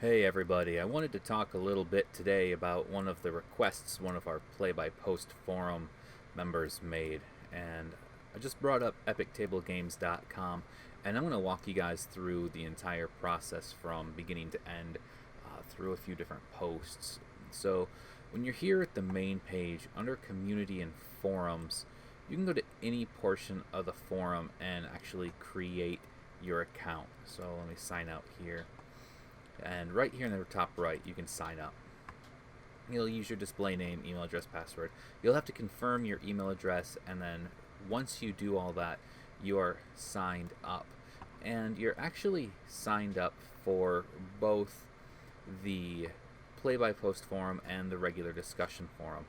Hey everybody, I wanted to talk a little bit today about one of the requests one of our play-by-post forum members made. And I just brought up epictablegames.com, and I'm going to walk you guys through the entire process from beginning to end through a few different posts. So when you're here at the main page under community and forums, you can go to any portion of the forum and actually create your account. So let me sign out here. And right here in the top right, you can sign up. You'll use your display name, email address, password. You'll have to confirm your email address, and then once you do all that, you are signed up. And you're actually signed up for both the play-by-post forum and the regular discussion forum.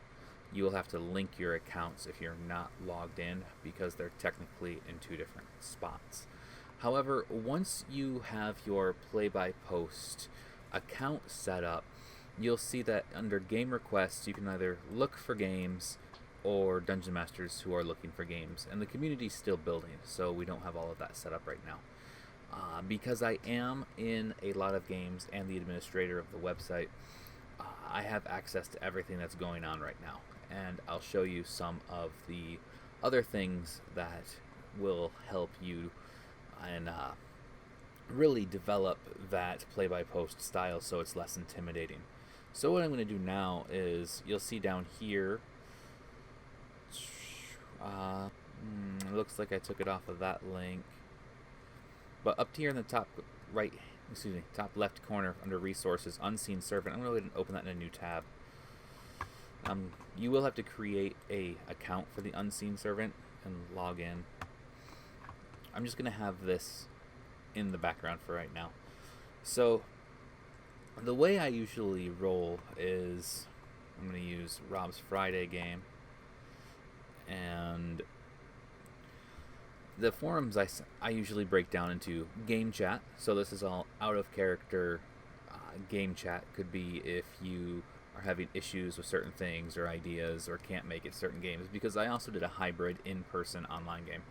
You will have to link your accounts if you're not logged in, because they're technically in two different spots. However, once you have your play-by-post account set up, you'll see that under game requests, you can either look for games or dungeon masters who are looking for games. And the community's still building, so we don't have all of that set up right now. Because I am in a lot of games and the administrator of the website, I have access to everything that's going on right now. And I'll show you some of the other things that will help you and really develop that play-by-post style so it's less intimidating. So what I'm going to do now is, you'll see down here, it looks like I took it off of that link, but up here in the top top left corner under resources, unseen servant, I'm going to go ahead and open that in a new tab. You will have to create a account for the unseen servant and log in. I'm just going to have this in the background for right now. So the way I usually roll is I'm going to use Rob's Friday game, and the forums I usually break down into game chat. So this is all out of character game chat. Could be if you are having issues with certain things or ideas or can't make it certain games, because I also did a hybrid in-person online game.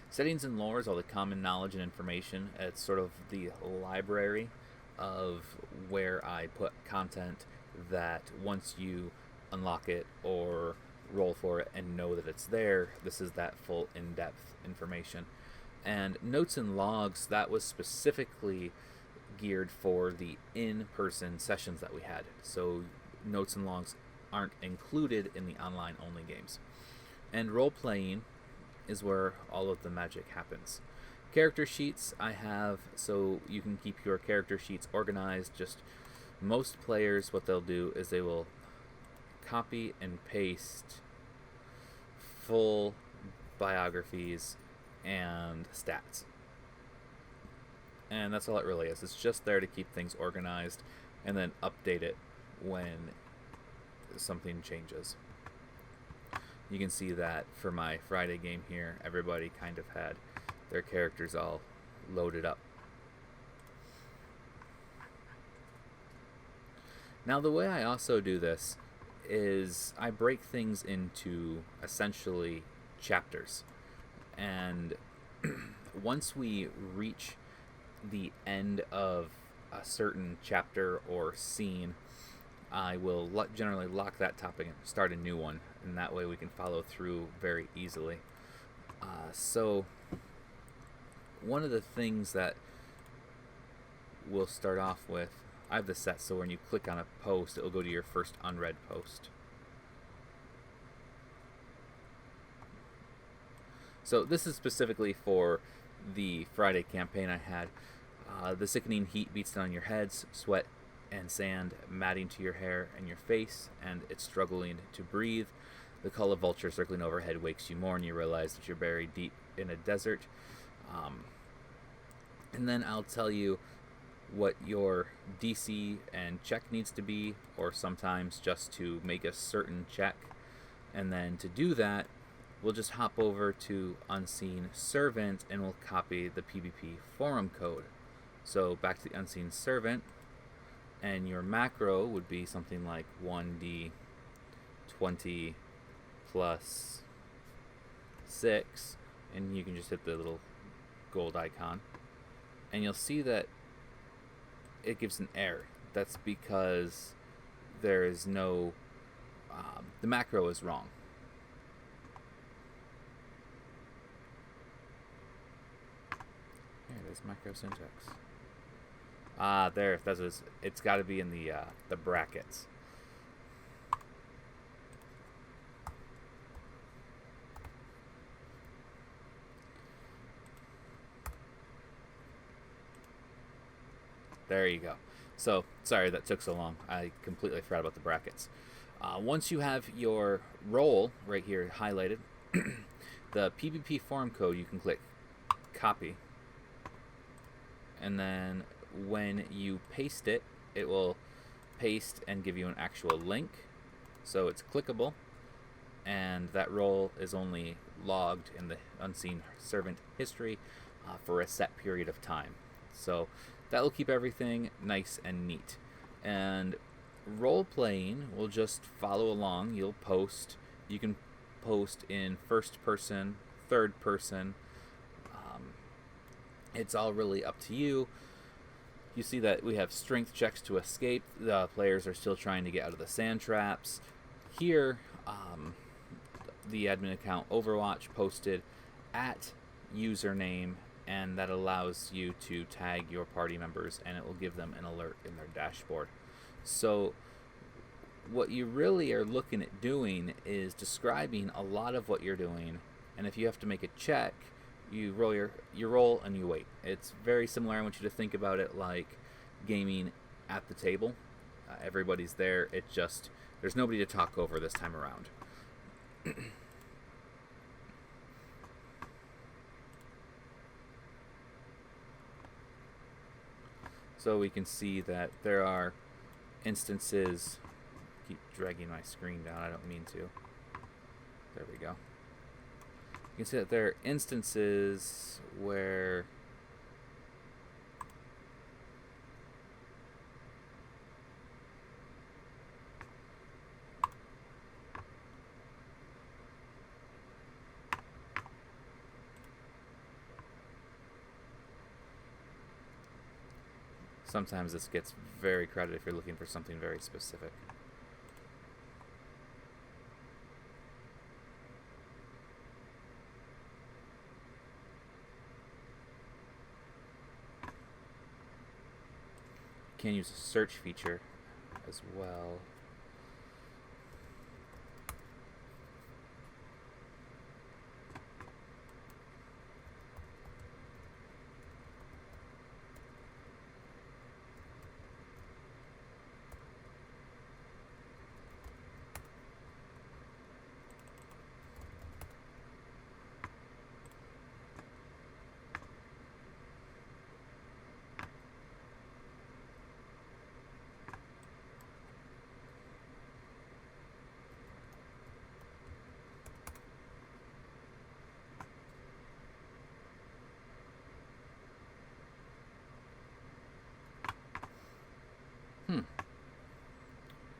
Settings and lore is all the common knowledge and information. It's sort of the library of where I put content that once you unlock it or roll for it and know that it's there, this is that full in-depth information. And notes and logs, that was specifically geared for the in-person sessions that we had. So notes and logs aren't included in the online only games. And role-playing is where all of the magic happens. Character sheets I have so you can keep your character sheets organized. Just most players, what they'll do is they will copy and paste full biographies and stats. And that's all it really is. It's just there to keep things organized and then update it when something changes. You can see that for my Friday game here, everybody kind of had their characters all loaded up. Now the way I also do this is I break things into essentially chapters. And once we reach the end of a certain chapter or scene, I will generally lock that topic and start a new one, and that way we can follow through very easily. So one of the things that we'll start off with, I have this set so when you click on a post, it will go to your first unread post. So this is specifically for the Friday campaign I had. The sickening heat beats down your heads, sweat and sand matting to your hair and your face, and it's struggling to breathe. The call of vulture circling overhead wakes you more, and you realize that you're buried deep in a desert. And then I'll tell you what your DC and check needs to be, or sometimes just to make a certain check. And then to do that, we'll just hop over to Unseen Servant and we'll copy the PvP forum code. So back to the Unseen Servant, and your macro would be something like 1d20 plus 6, and you can just hit the little gold icon, and you'll see that it gives an error. that's because there is no the macro is wrong. Here it is, macro syntax. There. It's got to be in the brackets. There you go. So, sorry that took so long. I completely forgot about the brackets. Once you have your role right here highlighted, the PvP forum code, you can click copy. And then when you paste it, it will paste and give you an actual link. So it's clickable. And that role is only logged in the Unseen Servant history for a set period of time. So that will keep everything nice and neat. And role playing will just follow along. You'll post. You can post in first person, third person. It's all really up to you. You see that we have strength checks to escape. The players are still trying to get out of the sand traps. Here, the admin account Overwatch posted at username, and that allows you to tag your party members, and it will give them an alert in their dashboard. So what you really are looking at doing is describing a lot of what you're doing, and if you have to make a check, you roll your roll and you wait. It's very similar. I want you to think about it like gaming at the table. Everybody's there. It just, there's nobody to talk over this time around. So we can see that there are instances. Keep dragging my screen down. I don't mean to. There we go. You can see that there are instances where sometimes this gets very crowded if you're looking for something very specific. You can use a search feature as well.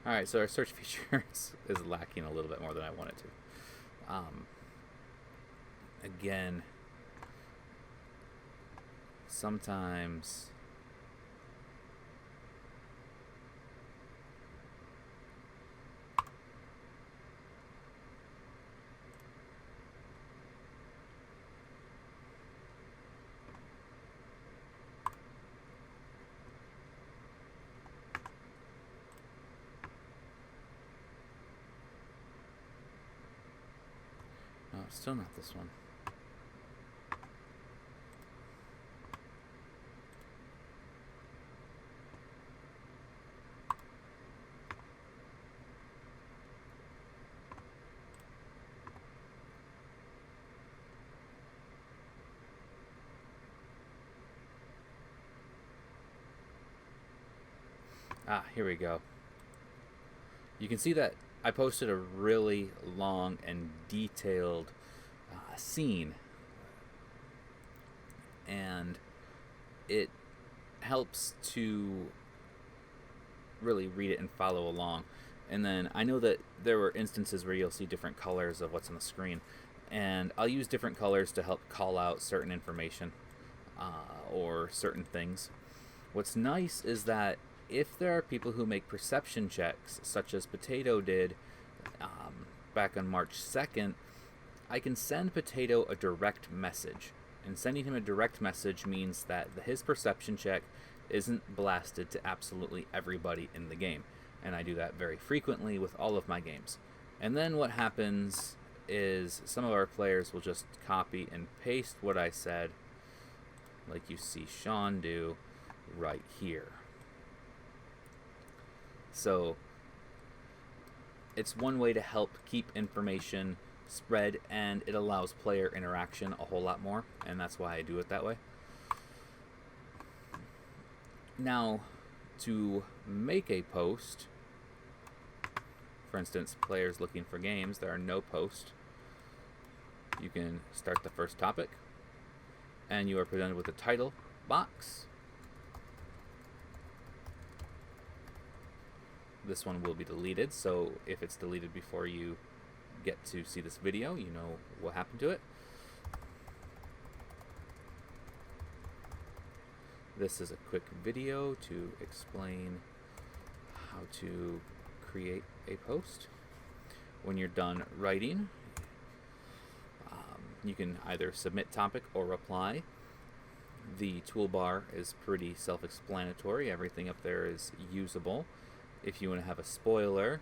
Alright, so our search feature is lacking a little bit more than I wanted to. Again, sometimes no, still not this one. Here we go. You can see that I posted a really long and detailed scene, and it helps to really read it and follow along. And then I know that there were instances where you'll see different colors of what's on the screen, and I'll use different colors to help call out certain information or certain things. What's nice is that if there are people who make perception checks, such as Potato did back on March 2nd, I can send Potato a direct message. And sending him a direct message means that his perception check isn't blasted to absolutely everybody in the game. And I do that very frequently with all of my games. And then what happens is some of our players will just copy and paste what I said, like you see Sean do right here. So it's one way to help keep information spread, and it allows player interaction a whole lot more, and that's why I do it that way. Now, to make a post, for instance, players looking for games, there are no posts. You can start the first topic, and you are presented with a title box. This one will be deleted, so if it's deleted before you get to see this video, you know what happened to it. This is a quick video to explain how to create a post. When you're done writing, you can either submit topic or reply. The toolbar is pretty self-explanatory. Everything up there is usable. If you want to have a spoiler,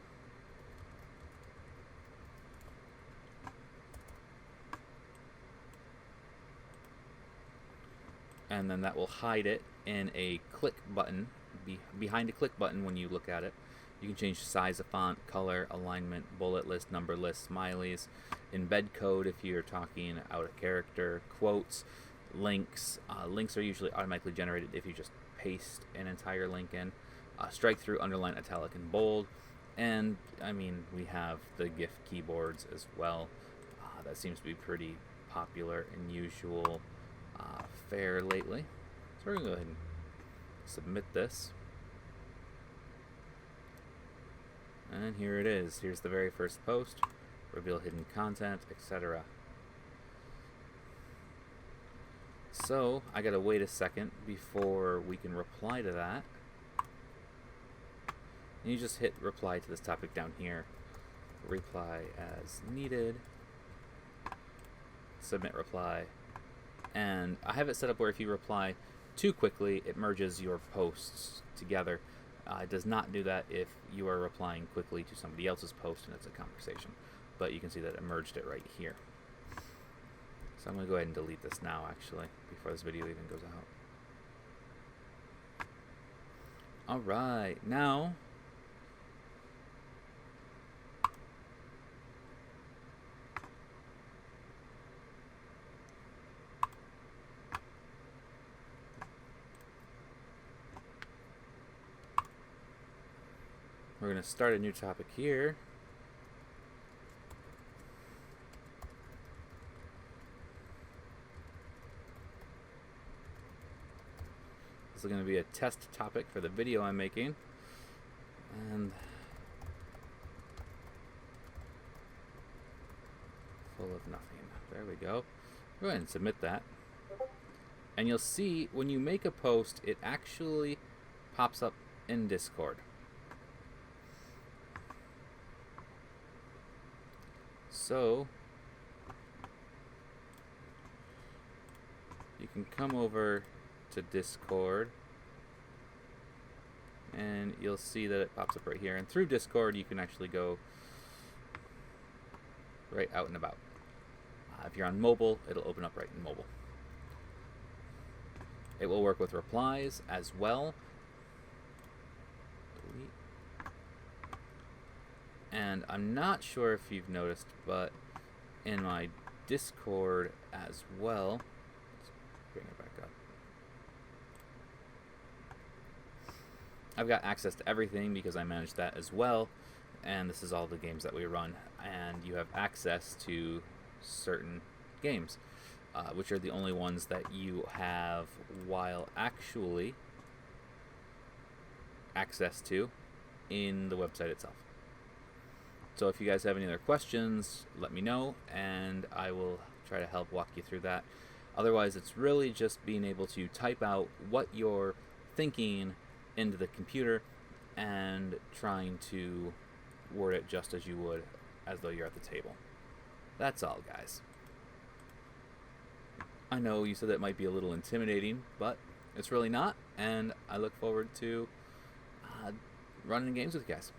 and then that will hide it in a click button, behind a click button when you look at it. You can change the size of font, color, alignment, bullet list, number list, smileys, embed code if you're talking out of character, quotes, links. Links are usually automatically generated if you just paste an entire link in. Strike through, underline, italic, and bold. And, I mean, we have the GIF keyboards as well. That seems to be pretty popular and usual fare lately. So we're going to go ahead and submit this. And here it is. Here's the very first post. Reveal hidden content, etc. So, I gotta wait a second before we can reply to that. And you just hit reply to this topic down here. Reply as needed. Submit reply. And I have it set up where if you reply too quickly, it merges your posts together. It does not do that if you are replying quickly to somebody else's post and it's a conversation. But you can see that it merged it right here. So I'm going to go ahead and delete this now, actually, before this video even goes out. Alright, now we're going to start a new topic here. This is going to be a test topic for the video I'm making. And full of nothing. There we go. Go ahead and submit that. And you'll see when you make a post, it actually pops up in Discord. So you can come over to Discord and you'll see that it pops up right here. And through Discord, you can actually go right out and about. If you're on mobile, it'll open up right in mobile. It will work with replies as well. Delete. And I'm not sure if you've noticed, but in my Discord as well, let's bring it back up. I've got access to everything because I manage that as well, and this is all the games that we run, and you have access to certain games, which are the only ones that you have while actually access to in the website itself. So if you guys have any other questions, let me know, and I will try to help walk you through that. Otherwise, it's really just being able to type out what you're thinking into the computer and trying to word it just as you would as though you're at the table. That's all, guys. I know you said that might be a little intimidating, but it's really not, and I look forward to running games with you guys.